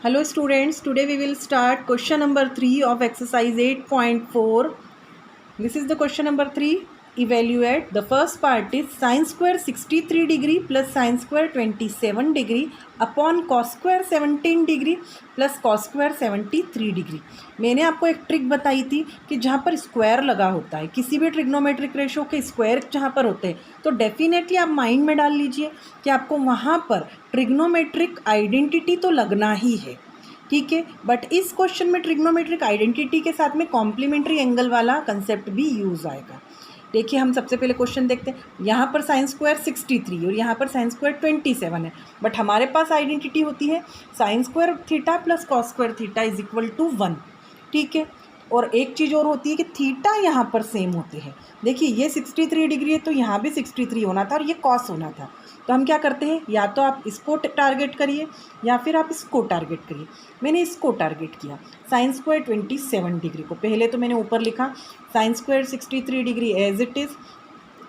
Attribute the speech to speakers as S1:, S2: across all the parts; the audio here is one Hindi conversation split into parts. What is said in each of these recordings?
S1: Hello students, today we will start question number 3 of exercise 8.4. This is the question number 3. Evaluate. The first part is sin square 63 degree plus sin square 27 degree upon cos square 17 degree plus cos square 73 degree. मैंने आपको एक ट्रिक बताई थी कि जहाँ पर स्क्वायर लगा होता है, किसी भी ट्रिग्नोमेट्रिक रेशो के स्क्वायर जहाँ पर होते हैं, तो डेफिनेटली आप माइंड में डाल लीजिए कि आपको वहाँ पर ट्रिग्नोमेट्रिक आइडेंटिटी तो लगना ही है, ठीक है। बट इस क्वेश्चन में ट्रिग्नोमेट्रिक आइडेंटिटी के साथ में कॉम्प्लीमेंट्री एंगल वाला कंसेप्ट भी यूज़ आएगा। देखिए, हम सबसे पहले क्वेश्चन देखते हैं। यहाँ पर साइन स्क्वायर 63 और यहाँ पर साइन स्क्वायर 27 है, बट हमारे पास आइडेंटिटी होती है sine square theta plus cos square theta is equal to 1, ठीक है। और एक चीज़ और होती है कि थीटा यहाँ पर सेम होते हैं। देखिए, ये 63 डिग्री है तो यहाँ भी 63 होना था और ये कॉस होना था। तो हम क्या करते हैं, या तो आप इसको टारगेट करिए या फिर आप इसको टारगेट करिए। मैंने इसको टारगेट किया, साइन स्क्वायर 27 डिग्री को। पहले तो मैंने ऊपर लिखा sine square 63 degree as it is.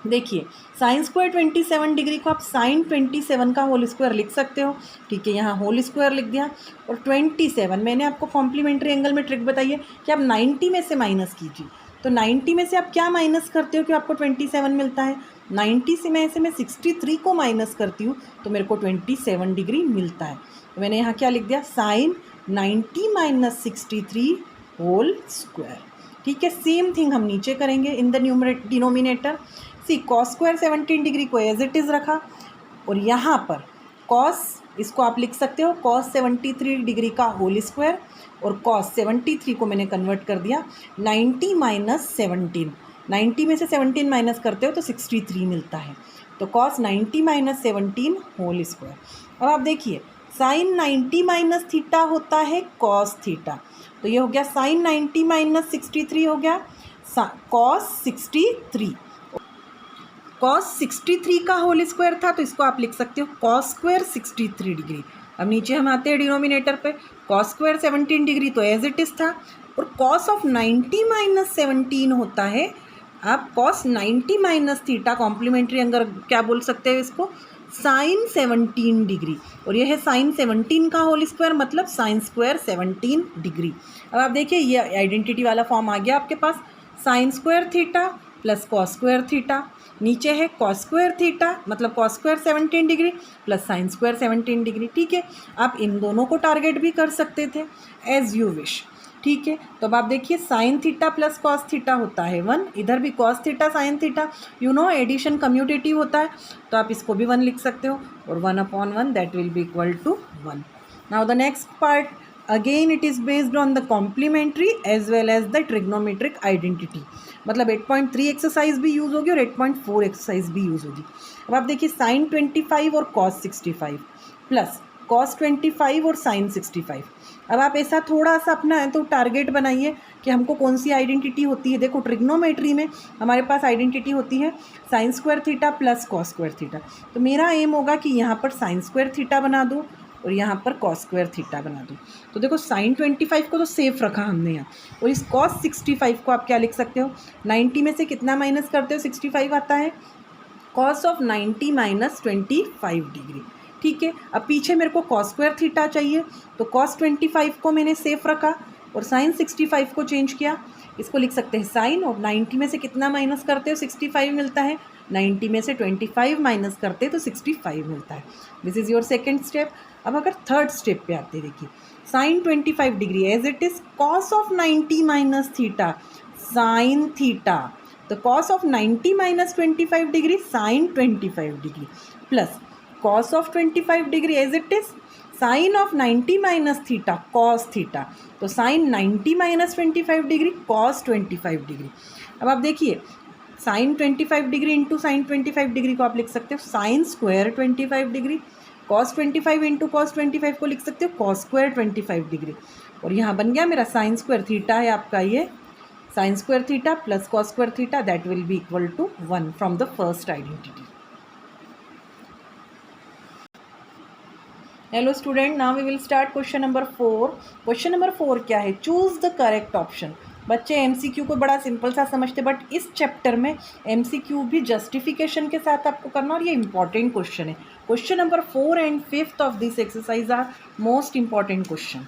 S1: देखिए, साइन स्क्वायर 27 डिग्री को आप साइन 27 का होल स्क्वायर लिख सकते हो, ठीक है। यहाँ होल स्क्वायर लिख दिया। और 27 मैंने आपको कॉम्प्लीमेंट्री एंगल में ट्रिक बताई है कि आप 90 में से माइनस कीजिए। तो 90 में से आप क्या माइनस करते हो कि आपको 27 मिलता है? 90 से मैं 63 को माइनस करती हूँ तो मेरे को 27 डिग्री मिलता है। तो मैंने यहाँ क्या लिख दिया, साइन 90 माइनस 63 होल स्क्वायर, ठीक है। सेम थिंग हम नीचे करेंगे in the denominator. See cos square 17 degree को एज इट इज़ रखा और यहाँ पर कॉस, इसको आप लिख सकते हो कॉस 73 डिग्री का होल स्क्वायर, और कॉस 73 को मैंने कन्वर्ट कर दिया 90 माइनस 17। 90 में से 17 माइनस करते हो तो 63 मिलता है। तो कॉस 90 माइनस 17 होल स्क्वायर। अब आप देखिए, साइन 90 माइनस थीटा होता है कॉस थीटा, तो ये हो गया साइन 90 माइनस 63 हो गया कॉस 63। कॉस 63 का होल स्क्वायर था तो इसको आप लिख सकते हो कॉस स्क्वायर 63 डिग्री। अब नीचे हम आते हैं डिनोमिनेटर पे, कॉस स्क्वायर 17 डिग्री तो एज इट इज़ था, और कॉस ऑफ 90 माइनस 17 होता है, आप cos 90 minus theta complementary angle क्या बोल सकते हो इसको, साइन 17 डिग्री। और यह है साइन 17 का होल स्क्वायर मतलब साइन स्क्वायर 17 डिग्री। अब आप देखिए, ये आइडेंटिटी वाला फॉर्म आ गया आपके पास, sine square theta plus cos square theta, नीचे है कॉस स्क्वायर थीटा मतलब cos square 17 degree plus sine square 17 degree, ठीक है। आप इन दोनों को टारगेट भी कर सकते थे एज यू विश, ठीक है। तो अब आप देखिए, sine theta plus cos theta होता है 1, इधर भी cos theta sine theta, you know addition commutative होता है, तो आप इसको भी 1 लिख सकते हो, और 1/1 that will be equal to 1। Now the next part, again it is based on the complementary as well as the trigonometric identity. मतलब 8.3 एक्सरसाइज भी यूज़ होगी और 8.4 एक्सरसाइज भी यूज़ होगी। अब आप देखिए, साइन 25 और कॉस 65 प्लस कॉस 25 और साइन 65। अब आप ऐसा थोड़ा सा अपना तो टारगेट बनाइए कि हमको कौन सी आइडेंटिटी होती है। देखो, ट्रिग्नोमेट्री में हमारे पास आइडेंटिटी होती है sine square theta plus cos square theta. तो मेरा एम होगा कि यहाँ पर साइन स्क्वायर थीटा बना दूँ और यहाँ पर कॉस स्क्वायर थीटा बना दूँ। तो देखो, साइन 25 को तो सेफ रखा हमने यहाँ, और इस कॉस 65 को आप क्या लिख सकते हो, 90 में से कितना माइनस करते हो, 65 आता है, कॉस ऑफ 90 माइनस 25 डिग्री, ठीक है। अब पीछे मेरे को कॉस स्क्वायर थीटा चाहिए, तो कॉस 25 को मैंने सेफ रखा और साइन 65 को चेंज किया। इसको लिख सकते हैं साइन, और 90 में से कितना माइनस करते हो, 65 मिलता है, 90 में से 25 माइनस करते तो 65 मिलता है। This is your second step. अब अगर थर्ड स्टेप पे आते, देखिए, sine 25 degree as it is cos of 90 minus theta sine theta, तो cos of 90 minus 25 degree sine 25 degree plus cos of 25 degree as it is sine of 90 minus theta cos theta, तो sine 90 minus 25 degree cos 25 degree. अब आप देखिए, sine 25 degree into sine 25 degree को आप लिख सकते हो sine square 25 degree, cos 25 into cos 25 को लिख सकते हो कॉस स्क्वायर 25 डिग्री, और यहाँ बन गया मेरा साइन स्क्वायर थीटा है आपका, ये sine square theta plus cos square theta that will be equal to 1 from the first identity. Hello student, now we will start question number 4। Question number 4 क्या है, चूज द करेक्ट ऑप्शन। बच्चे एमसीक्यू को बड़ा सिंपल सा समझते, बट इस चैप्टर में एमसीक्यू भी जस्टिफिकेशन के साथ आपको करना, और ये इंपॉर्टेंट क्वेश्चन है। Question number 4 and 5 of this exercise are most important question.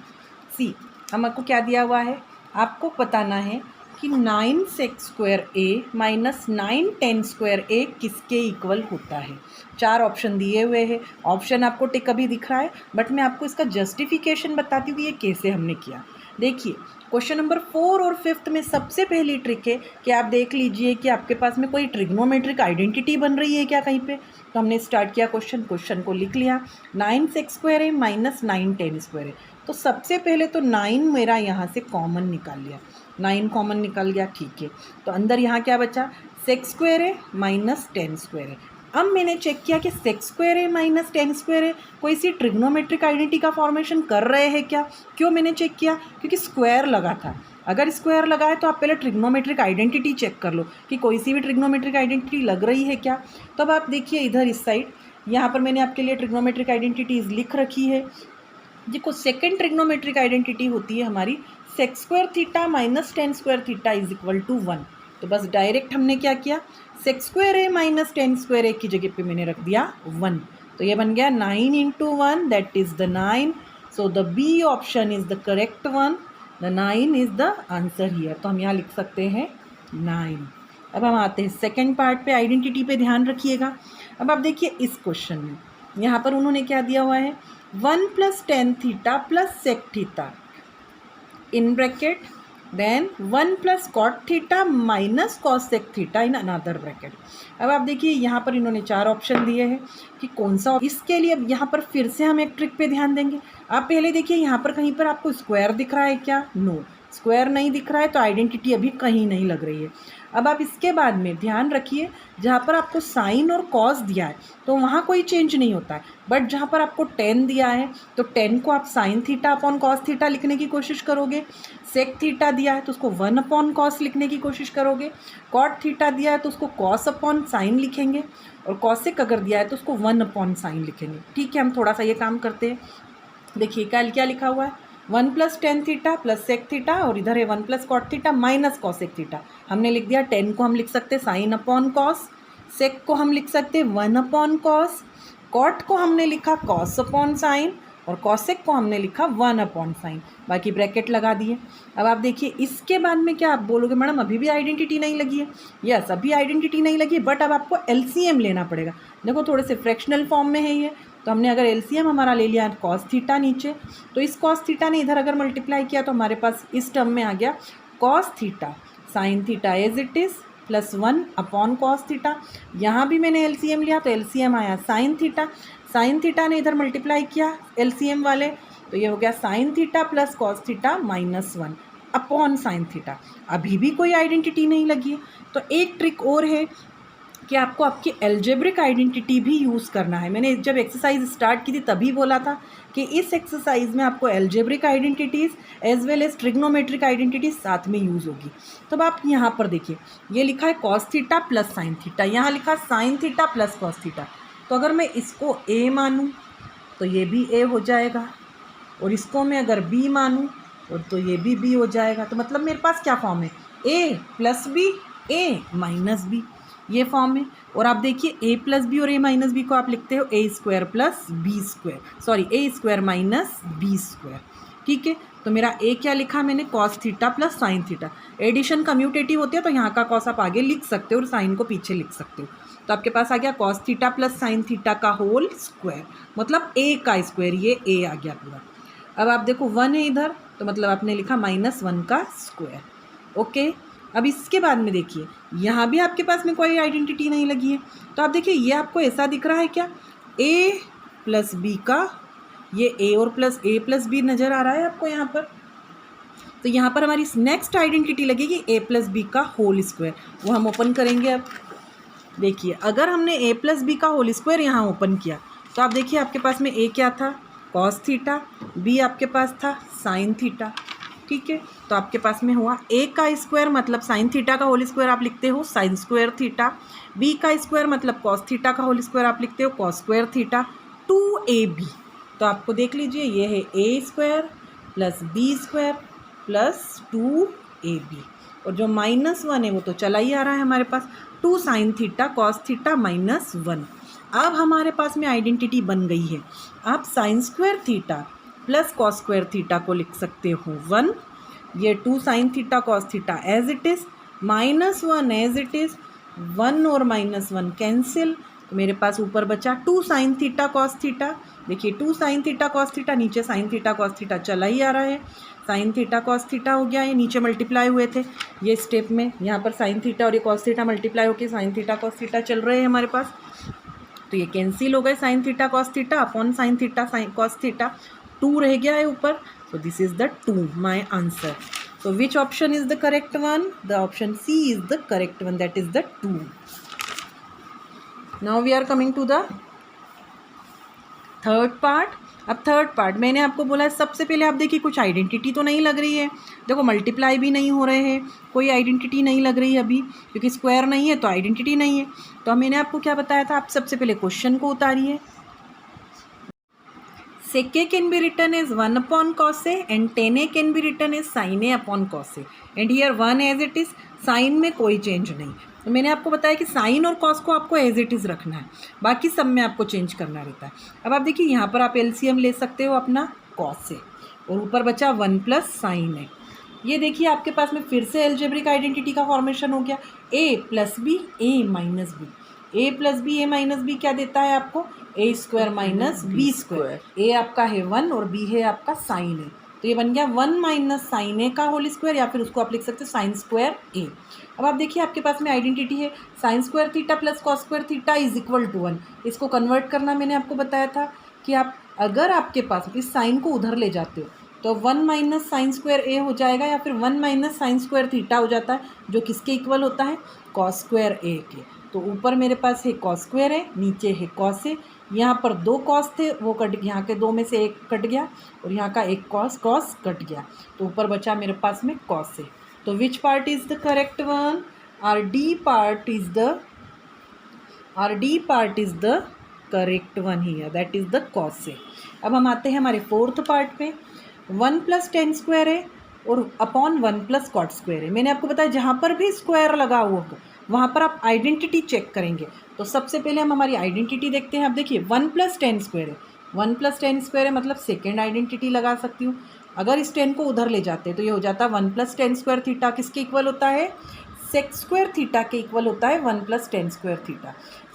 S1: See, हमको क्या दिया हुआ है, आपको बताना है कि 9sec² माइनस 9tan² किसके इक्वल होता है। 4 ऑप्शन दिए हुए हैं, ऑप्शन आपको टिक अभी दिख रहा है, बट मैं आपको इसका जस्टिफिकेशन बताती हूँ ये कैसे हमने किया। देखिए, क्वेश्चन नंबर 4 और 5 में सबसे पहली ट्रिक है कि आप देख लीजिए कि आपके पास में कोई ट्रिग्नोमेट्रिक आइडेंटिटी बन रही है क्या कहीं पे। तो हमने स्टार्ट किया, क्वेश्चन को लिख लिया, 9sec² माइनस 9tan²। तो सबसे पहले तो 9 मेरा यहाँ से कॉमन निकाल लिया, 9 कॉमन निकल गया, ठीक है। तो अंदर यहाँ क्या बचा, sec² माइनस tan²। अब मैंने चेक किया कि sec² माइनस tan² कोई सी ट्रिग्नोमेट्रिक आइडेंटिटी का फॉर्मेशन कर रहे हैं क्या। क्यों मैंने चेक किया, क्योंकि स्क्वायर लगा था। अगर स्क्वायर लगा है तो आप पहले ट्रिग्नोमेट्रिक आइडेंटिटी चेक कर लो कि कोई सी भी ट्रिग्नोमेट्रिक आइडेंटिटी लग रही है क्या। तो अब आप देखिए इधर इस साइड, यहाँ पर मैंने आपके लिए ट्रिग्नोमेट्रिक आइडेंटिटीज़ लिख रखी है। देखो, सेकेंड ट्रिग्नोमेट्रिक आइडेंटिटी होती है हमारी sec² minus tan² is equal to 1। तो बस डायरेक्ट हमने क्या किया, sec² माइनस tan² की जगह पे मैंने रख दिया 1। तो ये बन गया 9 into 1, that is the 9। So the B option is the correct one, the 9 is the answer here. तो हम यहाँ लिख सकते हैं 9। अब हम आते हैं सेकेंड पार्ट पे, आइडेंटिटी पे ध्यान रखिएगा। अब आप देखिए इस क्वेश्चन में यहाँ पर उन्होंने क्या दिया हुआ है, 1 + tan θ + sec θ in bracket, then 1 + cot θ minus cos sec θ in another bracket। अब आप देखिए यहाँ पर इन्होंने 4 ऑप्शन दिए हैं कि कौन सा। इसके लिए अब यहाँ पर फिर से हम एक ट्रिक पे ध्यान देंगे। आप पहले देखिए यहाँ पर कहीं पर आपको स्क्वायर दिख रहा है क्या, नो, स्क्वायर नहीं दिख रहा है, तो आइडेंटिटी अभी कहीं नहीं लग रही है। अब आप इसके बाद में ध्यान रखिए, जहाँ पर आपको साइन और कॉस दिया है तो वहाँ कोई चेंज नहीं होता है, बट जहाँ पर आपको टेन दिया है तो टेन को आप sine theta upon cos theta लिखने की कोशिश करोगे। सेक थीटा दिया है तो उसको 1 अपॉन कॉस लिखने की कोशिश करोगे। कॉट थीटा दिया है तो उसको कॉस अपॉन साइन लिखेंगे, और कॉसेक अगर दिया है तो उसको 1 अपॉन साइन लिखेंगे। ठीक है, हम थोड़ा सा ये काम करते हैं। देखिए कल क्या लिखा हुआ है, 1 + tan θ + sec θ, और इधर है 1 + cot θ माइनस cosec θ। हमने लिख दिया, 10 को हम लिख सकते हैं साइन अपॉन कॉस, सेक को हम लिख सकते हैं 1 अपॉन कॉस, कॉट को हमने लिखा कॉस अपॉन साइन, और कॉसेक को हमने लिखा 1 अपॉन साइन, बाकी ब्रैकेट लगा दिए। अब आप देखिए इसके बाद में क्या आप बोलोगे, मैडम अभी भी आइडेंटिटी नहीं लगी है। यस, अभी आइडेंटिटी नहीं लगी है, बट अब आपको एलसीएम लेना पड़ेगा। देखो थोड़े से फ्रैक्शनल फॉर्म में है ये, तो हमने अगर एलसीएम हमारा ले लिया कॉस थीटा नीचे, तो इस कॉस थीटा ने इधर अगर मल्टीप्लाई किया तो हमारे पास इस टर्म में आ गया cos theta sine theta as it is plus 1 upon cos theta. यहाँ भी मैंने एलसीएम लिया तो एलसीएम आया साइन थीटा ने इधर मल्टीप्लाई किया एलसीएम वाले, तो ये हो गया sign theta plus cos theta minus 1 upon sine theta. अभी भी कोई आइडेंटिटी नहीं लगी है, तो एक ट्रिक और है कि आपको आपकी एल्जेब्रिक आइडेंटिटी भी यूज़ करना है। मैंने जब एक्सरसाइज स्टार्ट की थी तभी बोला था कि इस एक्सरसाइज में आपको algebraic identities as well as trigonometric identities साथ में यूज़ होगी। तब आप यहाँ पर देखिए, ये लिखा है cos theta plus sine theta, यहाँ लिखा sign theta plus cos theta. तो अगर मैं इसको ए मानूँ तो ये भी ए हो जाएगा, और इसको मैं अगर बी मानूँ और तो ये भी बी हो जाएगा। तो मतलब मेरे पास क्या फॉर्म है, ए plus b a minus B, ये फॉर्म है। और आप देखिए ए प्लस बी और ए माइनस बी को आप लिखते हो A square plus B square, sorry A square minus B square. ठीक है, तो मेरा ए क्या लिखा मैंने, cos theta plus sine theta. Addition commutative होती है तो यहाँ का कॉस आप आगे लिख सकते हो और साइन को पीछे लिख सकते हो। तो आपके पास आ गया cos theta plus sine theta का होल स्क्वायर, मतलब ए का स्क्वायर, ये ए आ गया पूरा। अब आप देखो 1 है इधर, तो मतलब आपने लिखा -1 का स्क्वायर। ओके, अब इसके बाद में देखिए यहाँ भी आपके पास में कोई आइडेंटिटी नहीं लगी है, तो आप देखिए ये आपको ऐसा दिख रहा है क्या, ए प्लस बी का, ये ए और प्लस ए प्लस बी नज़र आ रहा है आपको यहाँ पर। तो यहाँ पर हमारी नेक्स्ट आइडेंटिटी लगेगी ए प्लस बी का होल स्क्वायर, वो हम ओपन करेंगे। अब देखिए अगर हमने ए प्लस बी का होल स्क्वायर यहाँ ओपन किया तो आप देखिए आपके पास में ए क्या था, कॉस थीटा, बी आपके पास था साइन थीटा। ठीक है, तो आपके पास में हुआ ए का स्क्वायर मतलब साइन थीटा का होल स्क्वायर आप लिखते हो साइन स्क्वायर थीटा, बी का स्क्वायर मतलब कॉस थीटा का होल स्क्वायर आप लिखते हो कॉस स्क्वायर थीटा, 2ab। तो आपको देख लीजिए ये है A square plus B square plus 2 AB। और जो -1 है वो तो चला ही आ रहा है हमारे पास, 2 sin थीटा कॉस थीटा -1। अब हमारे पास में आइडेंटिटी बन गई है। आप sin square theta plus cos square theta को लिख सकते हो 1, ये 2 sin theta cos theta as it is, -1 as it is, 1 और -1 कैंसिल, तो मेरे पास ऊपर बचा 2 sin थीटा कॉस थीटा। देखिए 2 sin थीटा कॉस थीटा, नीचे sin थीटा कॉस थीटा चला ही आ रहा है, sin थीटा कॉस थीटा हो गया, ये नीचे मल्टीप्लाई हुए थे ये स्टेप में, यहाँ पर sin थीटा और ये कॉस थीटा मल्टीप्लाई होकर sin थीटा कॉस थीटा चल रहे हैं हमारे पास, तो ये कैंसिल हो गए sin theta cos theta upon sin theta cos theta, 2 रह गया है ऊपर, so this is the 2 my answer. So which option is the correct one? The option C is the correct one, that is the 2. Now we are coming to the third part. अब थर्ड पार्ट मैंने आपको बोला है, सबसे पहले आप देखिए कुछ आइडेंटिटी तो नहीं लग रही है, देखो मल्टीप्लाई भी नहीं हो रहे हैं, कोई आइडेंटिटी नहीं लग रही है अभी, क्योंकि स्क्वायर नहीं है तो आइडेंटिटी नहीं है। तो मैंने आपको क्या बताया था, आप सबसे पहले क्वेश्चन को उतारिए। sec a can be written as 1 upon cos a and tan a can be written as sin a upon cos a, and here 1 as it is, sin में कोई चेंज नहीं। तो मैंने आपको बताया कि साइन और कॉस को आपको एज इट इज़ रखना है, बाकी सब में आपको चेंज करना रहता है। अब आप देखिए यहाँ पर आप एलसीएम ले सकते हो अपना कॉस से, और ऊपर बचा 1 प्लस साइन है। ये देखिए आपके पास में फिर से एल्जेब्रिक आइडेंटिटी का फॉर्मेशन हो गया, a plus b a minus b, a plus b a minus b क्या देता है आपको, a square minus B square, a आपका है 1 और b है आपका साइन है, तो ये बन गया 1 माइनस साइन ए का होल स्क्वायर, या फिर उसको आप लिख सकते हो साइन स्क्वायर ए। अब आप देखिए आपके पास में आइडेंटिटी है sine square theta plus cos square theta is equal to 1। इसको कन्वर्ट करना मैंने आपको बताया था कि आप अगर आपके पास इस साइन को उधर ले जाते हो तो 1 माइनस साइन स्क्वायर ए हो जाएगा, या फिर 1 माइनस साइन स्क्वायर थीटा हो जाता है, जो किसके इक्वल होता है, कॉस स्क्वायर ए के। तो ऊपर मेरे पास है कॉस स्क्वायर है, नीचे है कॉस है, यहाँ पर 2 कॉस थे वो कट, यहाँ के 2 में से 1 कट गया, और यहाँ का 1 कॉस कट गया, तो ऊपर बचा मेरे पास में कॉस है। तो which part is the correct one, R D part is the correct one here, that is the cos है। अब हम आते हैं हमारे फोर्थ पार्ट पे, 1 प्लस टेन स्क्वायर है और अपॉन 1 प्लस कॉट स्क्वायर है। मैंने आपको बताया जहाँ पर भी स्क्वायर लगा हुआ होगा वहाँ पर आप आइडेंटिटी चेक करेंगे। तो सबसे पहले हम हमारी आइडेंटिटी देखते हैं। अब देखिए 1 प्लस टेन स्क्वायर है, 1 प्लस टेन स्क्वायर है मतलब सेकेंड आइडेंटिटी लगा सकती हूँ। अगर इस 10 को उधर ले जाते हैं तो ये हो जाता है 1 प्लस टेन स्क्वायर थीटा किसके इक्वल होता है, सेक स्क्वायर थीटा के इक्वल होता है 1 plus ten square theta.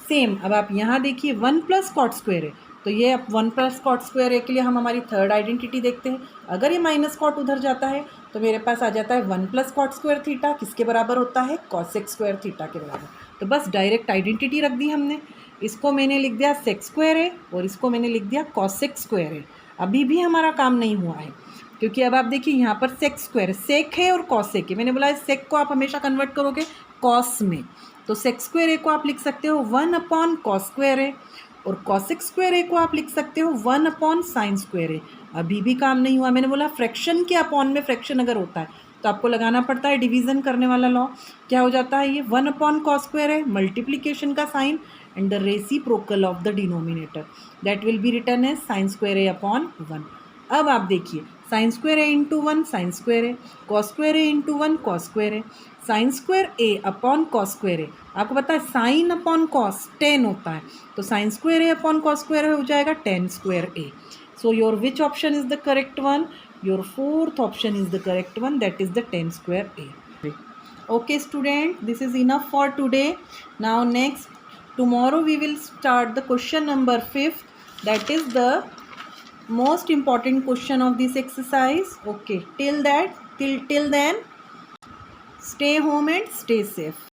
S1: Same अब आप यहाँ देखिए 1 प्लस कॉट स्क्वायर है, तो ये अब 1 प्लस कॉट स्क्वायर है के लिए हम हमारी थर्ड आइडेंटिटी देखते हैं। अगर ये माइनस कॉट उधर जाता है तो मेरे पास आ जाता है 1 प्लस कॉट स्क्वायर थीटा किसके बराबर होता है, कॉसेक स्क्वायर थीटा के बराबर। तो बस डायरेक्ट आइडेंटिटी रख दी हमने, इसको मैंने लिख दिया सेक स्क्वायर है और इसको मैंने लिख दिया कॉसेक स्क्वायर है। अभी भी हमारा काम नहीं हुआ है, क्योंकि अब आप देखिए यहाँ पर सेक स्क्वायर सेक है और कॉसेक है। मैंने बोला है सेक को आप हमेशा कन्वर्ट करोगे कॉस में, तो सेक स्क्वायर ए को आप लिख सकते हो 1 अपॉन कॉस स्क्वायर ए, और कॉसेक स्क्वायर ए को आप लिख सकते हो 1 अपॉन साइन स्क्वायर ए। अभी भी काम नहीं हुआ। मैंने बोला फ्रैक्शन के अपॉन में फ्रैक्शन अगर होता है तो आपको लगाना पड़ता है डिवीज़न करने वाला लॉ। क्या हो जाता है ये 1 अपॉन कॉस स्क्वायर है मल्टीप्लिकेशन का sine and the reciprocal of the denominator, that will be written as sine square a upon 1। अब आप देखिए sine square a into 1 sine square a, cos square a into 1 cos square a, sine square a upon cos square a. आपको पता है साइन अपॉन कॉस 10 होता है, तो sign square a upon cos square हो जाएगा 10 square A. So your which option is the correct one, your fourth option is the correct one, that is the 10 square A. Okay student, this is enough for today. Now next tomorrow we will start the question number 5th, that is the most important question of this exercise. Okay, till then stay home and stay safe.